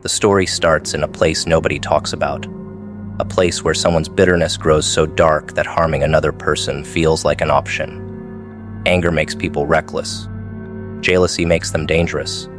The story starts in a place nobody talks about, a place where someone's bitterness grows so dark that harming another person feels like an option. Anger makes people reckless. Jealousy makes them dangerous.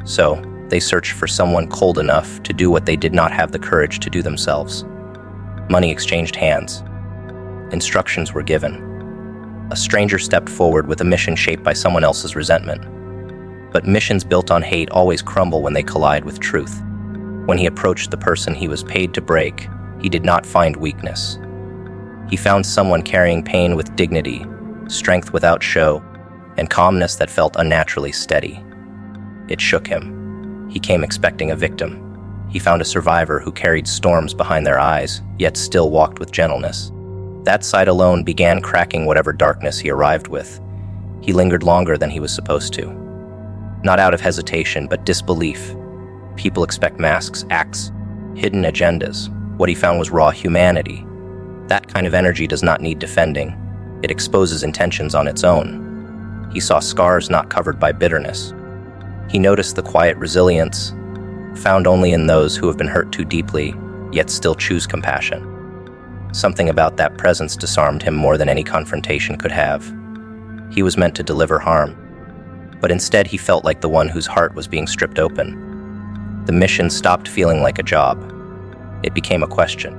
So, they searched for someone cold enough to do what they did not have the courage to do themselves. Money exchanged hands. Instructions were given. A stranger stepped forward with a mission shaped by someone else's resentment. But missions built on hate always crumble when they collide with truth. When he approached the person he was paid to break, he did not find weakness. He found someone carrying pain with dignity, strength without show, and calmness that felt unnaturally steady. It shook him. He came expecting a victim. He found a survivor who carried storms behind their eyes, yet still walked with gentleness. That sight alone began cracking whatever darkness he arrived with. He lingered longer than he was supposed to. Not out of hesitation, but disbelief. People expect masks, acts, hidden agendas. What he found was raw humanity. That kind of energy does not need defending. It exposes intentions on its own. He saw scars not covered by bitterness. He noticed the quiet resilience, found only in those who have been hurt too deeply, yet still choose compassion. Something about that presence disarmed him more than any confrontation could have. He was meant to deliver harm, but instead he felt like the one whose heart was being stripped open. The mission stopped feeling like a job. It became a question.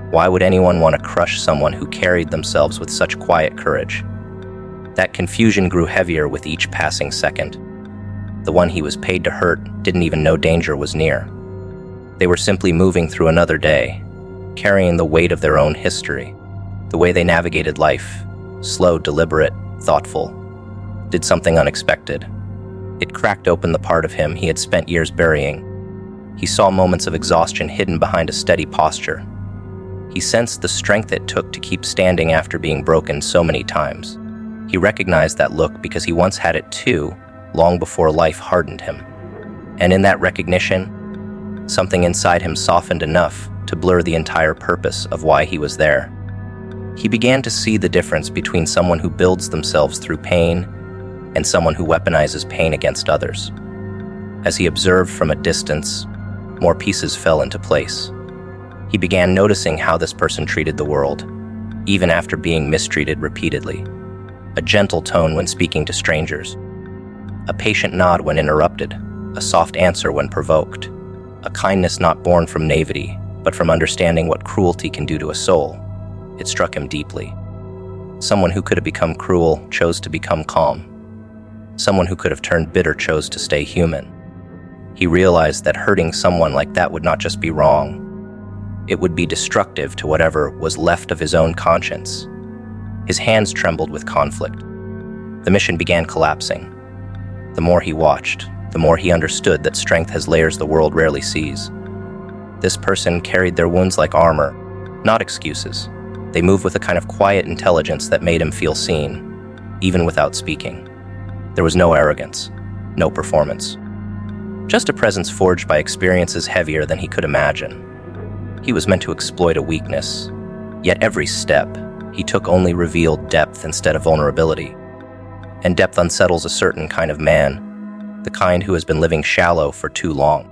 Why would anyone want to crush someone who carried themselves with such quiet courage? That confusion grew heavier with each passing second. The one he was paid to hurt didn't even know danger was near. They were simply moving through another day, carrying the weight of their own history. The way they navigated life, slow, deliberate, thoughtful, did something unexpected. It cracked open the part of him he had spent years burying. He saw moments of exhaustion hidden behind a steady posture. He sensed the strength it took to keep standing after being broken so many times. He recognized that look because he once had it too, long before life hardened him. And in that recognition, something inside him softened enough to blur the entire purpose of why he was there. He began to see the difference between someone who builds themselves through pain and someone who weaponizes pain against others. As he observed from a distance, more pieces fell into place. He began noticing how this person treated the world, even after being mistreated repeatedly. A gentle tone when speaking to strangers, a patient nod when interrupted, a soft answer when provoked, a kindness not born from naivety, but from understanding what cruelty can do to a soul. It struck him deeply. Someone who could have become cruel chose to become calm. Someone who could have turned bitter chose to stay human. He realized that hurting someone like that would not just be wrong. It would be destructive to whatever was left of his own conscience. His hands trembled with conflict. The mission began collapsing. The more he watched, the more he understood that strength has layers the world rarely sees. This person carried their wounds like armor, not excuses. They moved with a kind of quiet intelligence that made him feel seen, even without speaking. There was no arrogance, no performance. Just a presence forged by experiences heavier than he could imagine. He was meant to exploit a weakness, yet every step he took only revealed depth instead of vulnerability. And depth unsettles a certain kind of man, the kind who has been living shallow for too long.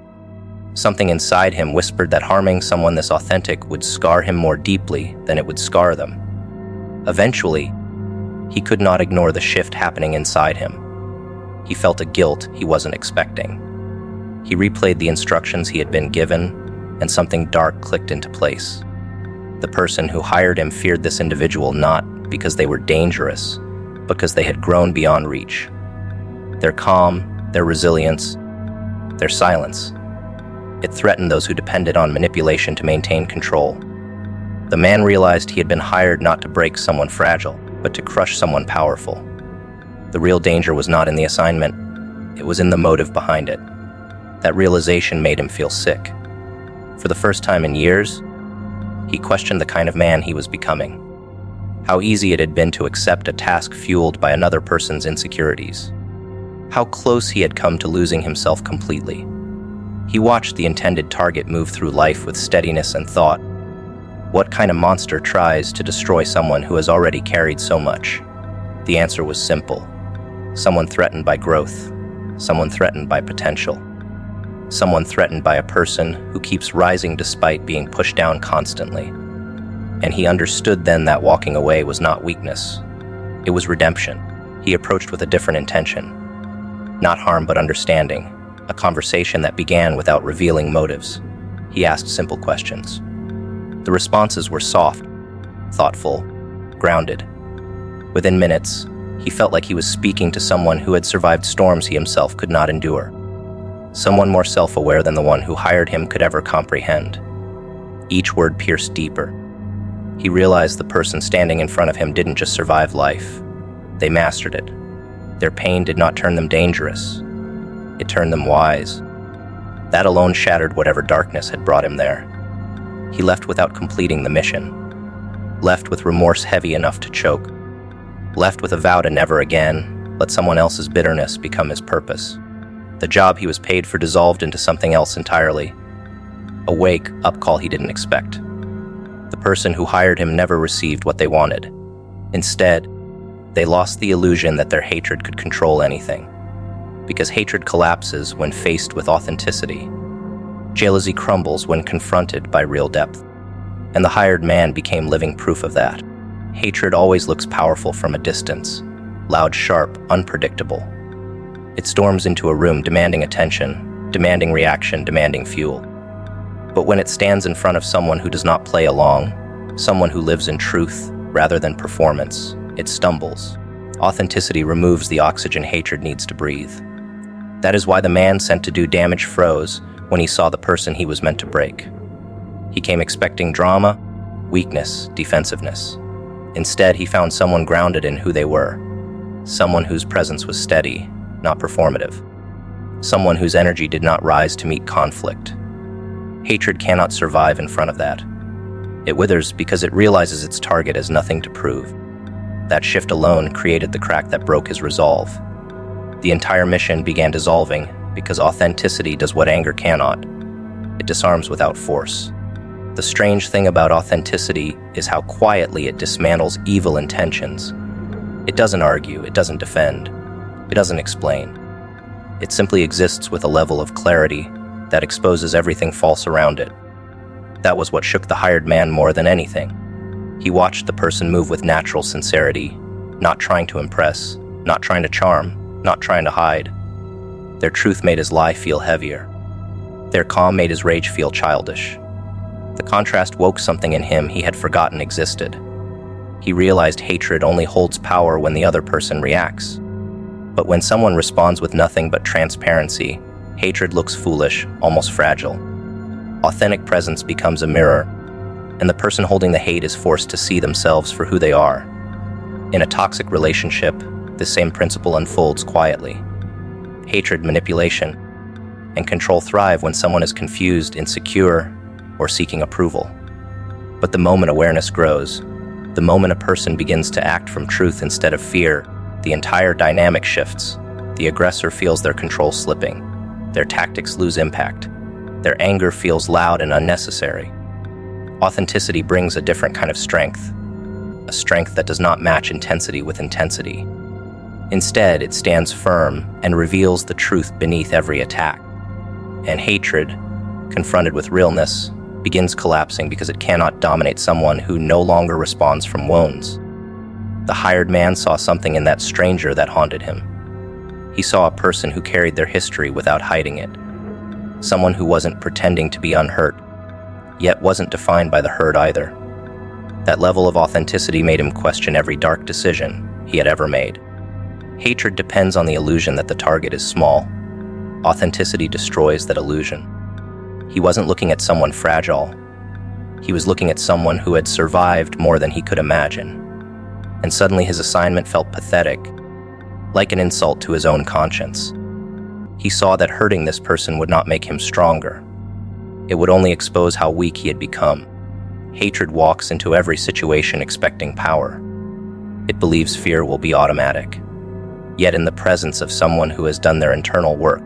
Something inside him whispered that harming someone this authentic would scar him more deeply than it would scar them. Eventually, he could not ignore the shift happening inside him. He felt a guilt he wasn't expecting. He replayed the instructions he had been given, and something dark clicked into place. The person who hired him feared this individual not because they were dangerous, but because they had grown beyond reach. Their calm, their resilience, their silence. It threatened those who depended on manipulation to maintain control. The man realized he had been hired not to break someone fragile, but to crush someone powerful. The real danger was not in the assignment, it was in the motive behind it. That realization made him feel sick. For the first time in years, he questioned the kind of man he was becoming. How easy it had been to accept a task fueled by another person's insecurities. How close he had come to losing himself completely. He watched the intended target move through life with steadiness and thought, what kind of monster tries to destroy someone who has already carried so much? The answer was simple. Someone threatened by growth. Someone threatened by potential. someone threatened by a person who keeps rising despite being pushed down constantly. And he understood then that walking away was not weakness. It was redemption. He approached with a different intention. Not harm, but understanding. A conversation that began without revealing motives. He asked simple questions. The responses were soft, thoughtful, grounded. Within minutes, he felt like he was speaking to someone who had survived storms he himself could not endure. Someone more self-aware than the one who hired him could ever comprehend. Each word pierced deeper. He realized the person standing in front of him didn't just survive life. They mastered it. Their pain did not turn them dangerous. It turned them wise. That alone shattered whatever darkness had brought him there. He left without completing the mission. Left with remorse heavy enough to choke. Left with a vow to never again let someone else's bitterness become his purpose. The job he was paid for dissolved into something else entirely. A wake-up call he didn't expect. The person who hired him never received what they wanted. Instead, they lost the illusion that their hatred could control anything. Because hatred collapses when faced with authenticity. Jealousy crumbles when confronted by real depth. And the hired man became living proof of that. Hatred always looks powerful from a distance. Loud, sharp, unpredictable. It storms into a room demanding attention, demanding reaction, demanding fuel. But when it stands in front of someone who does not play along, someone who lives in truth rather than performance, it stumbles. Authenticity removes the oxygen hatred needs to breathe. That is why the man sent to do damage froze when he saw the person he was meant to break. He came expecting drama, weakness, defensiveness. Instead, he found someone grounded in who they were. Someone whose presence was steady, not performative. Someone whose energy did not rise to meet conflict. Hatred cannot survive in front of that. It withers because it realizes its target has nothing to prove. That shift alone created the crack that broke his resolve. The entire mission began dissolving because authenticity does what anger cannot. It disarms without force. The strange thing about authenticity is how quietly it dismantles evil intentions. It doesn't argue, it doesn't defend, it doesn't explain. It simply exists with a level of clarity that exposes everything false around it. That was what shook the hired man more than anything. He watched the person move with natural sincerity, not trying to impress, not trying to charm, not trying to hide. Their truth made his lie feel heavier. Their calm made his rage feel childish. The contrast woke something in him he had forgotten existed. He realized hatred only holds power when the other person reacts. But when someone responds with nothing but transparency, hatred looks foolish, almost fragile. Authentic presence becomes a mirror, and the person holding the hate is forced to see themselves for who they are. In a toxic relationship, this same principle unfolds quietly. Hatred, manipulation, and control thrive when someone is confused, insecure, or seeking approval. But the moment awareness grows, the moment a person begins to act from truth instead of fear, the entire dynamic shifts. The aggressor feels their control slipping. Their tactics lose impact. Their anger feels loud and unnecessary. Authenticity brings a different kind of strength, a strength that does not match intensity with intensity. Instead, it stands firm and reveals the truth beneath every attack. And hatred, confronted with realness, begins collapsing because it cannot dominate someone who no longer responds from wounds. The hired man saw something in that stranger that haunted him. He saw a person who carried their history without hiding it. Someone who wasn't pretending to be unhurt, yet wasn't defined by the hurt either. That level of authenticity made him question every dark decision he had ever made. Hatred depends on the illusion that the target is small. Authenticity destroys that illusion. He wasn't looking at someone fragile. He was looking at someone who had survived more than he could imagine. And suddenly his assignment felt pathetic, like an insult to his own conscience. He saw that hurting this person would not make him stronger. It would only expose how weak he had become. Hatred walks into every situation expecting power. It believes fear will be automatic. Yet in the presence of someone who has done their internal work,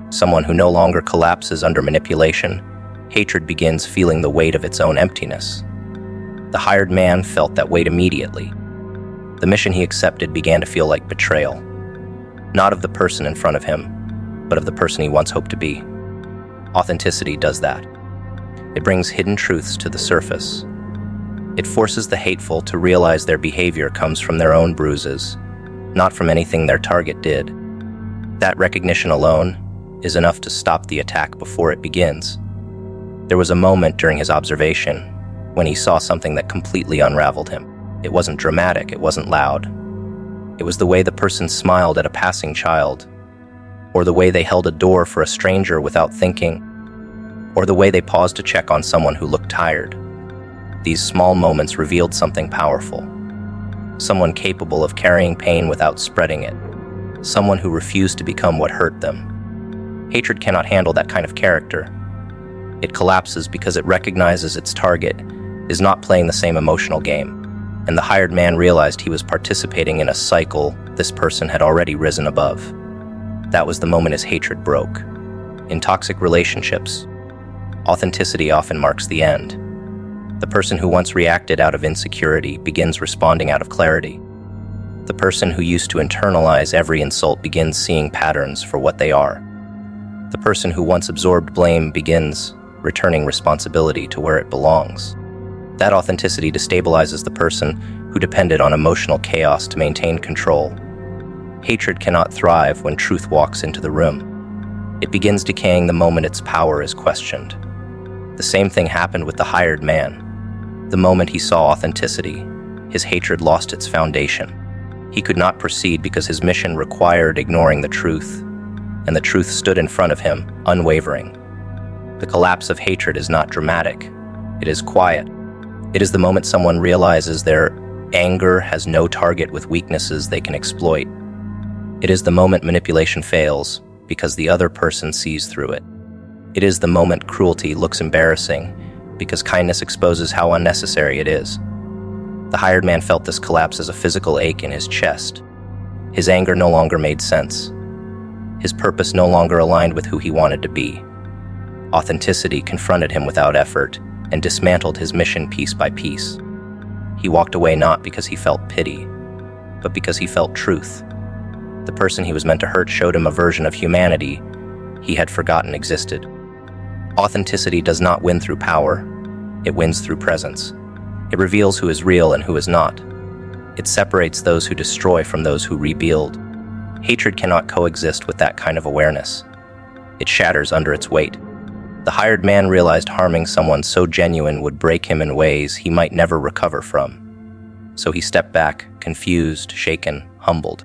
someone who no longer collapses under manipulation, hatred begins feeling the weight of its own emptiness. The hired man felt that weight immediately. The mission he accepted began to feel like betrayal, not of the person in front of him, but of the person he once hoped to be. Authenticity does that. It brings hidden truths to the surface. It forces the hateful to realize their behavior comes from their own bruises, not from anything their target did. That recognition alone is enough to stop the attack before it begins. There was a moment during his observation when he saw something that completely unraveled him. It wasn't dramatic, it wasn't loud. It was the way the person smiled at a passing child, or the way they held a door for a stranger without thinking, or the way they paused to check on someone who looked tired. These small moments revealed something powerful. Someone capable of carrying pain without spreading it. Someone who refused to become what hurt them. Hatred cannot handle that kind of character. It collapses because it recognizes its target is not playing the same emotional game, and the hired man realized he was participating in a cycle this person had already risen above. That was the moment his hatred broke. In toxic relationships, authenticity often marks the end. The person who once reacted out of insecurity begins responding out of clarity. The person who used to internalize every insult begins seeing patterns for what they are. The person who once absorbed blame begins returning responsibility to where it belongs. That authenticity destabilizes the person who depended on emotional chaos to maintain control. Hatred cannot thrive when truth walks into the room. It begins decaying the moment its power is questioned. The same thing happened with the hired man. The moment he saw authenticity, his hatred lost its foundation. He could not proceed because his mission required ignoring the truth, and the truth stood in front of him, unwavering. The collapse of hatred is not dramatic. It is quiet. It is the moment someone realizes their anger has no target with weaknesses they can exploit. It is the moment manipulation fails because the other person sees through it. It is the moment cruelty looks embarrassing because kindness exposes how unnecessary it is. The hired man felt this collapse as a physical ache in his chest. His anger no longer made sense. His purpose no longer aligned with who he wanted to be. Authenticity confronted him without effort and dismantled his mission piece by piece. He walked away not because he felt pity, but because he felt truth. The person he was meant to hurt showed him a version of humanity he had forgotten existed. Authenticity does not win through power, it wins through presence. It reveals who is real and who is not. It separates those who destroy from those who rebuild. Hatred cannot coexist with that kind of awareness. It shatters under its weight. The hired man realized harming someone so genuine would break him in ways he might never recover from. So he stepped back, confused, shaken, humbled.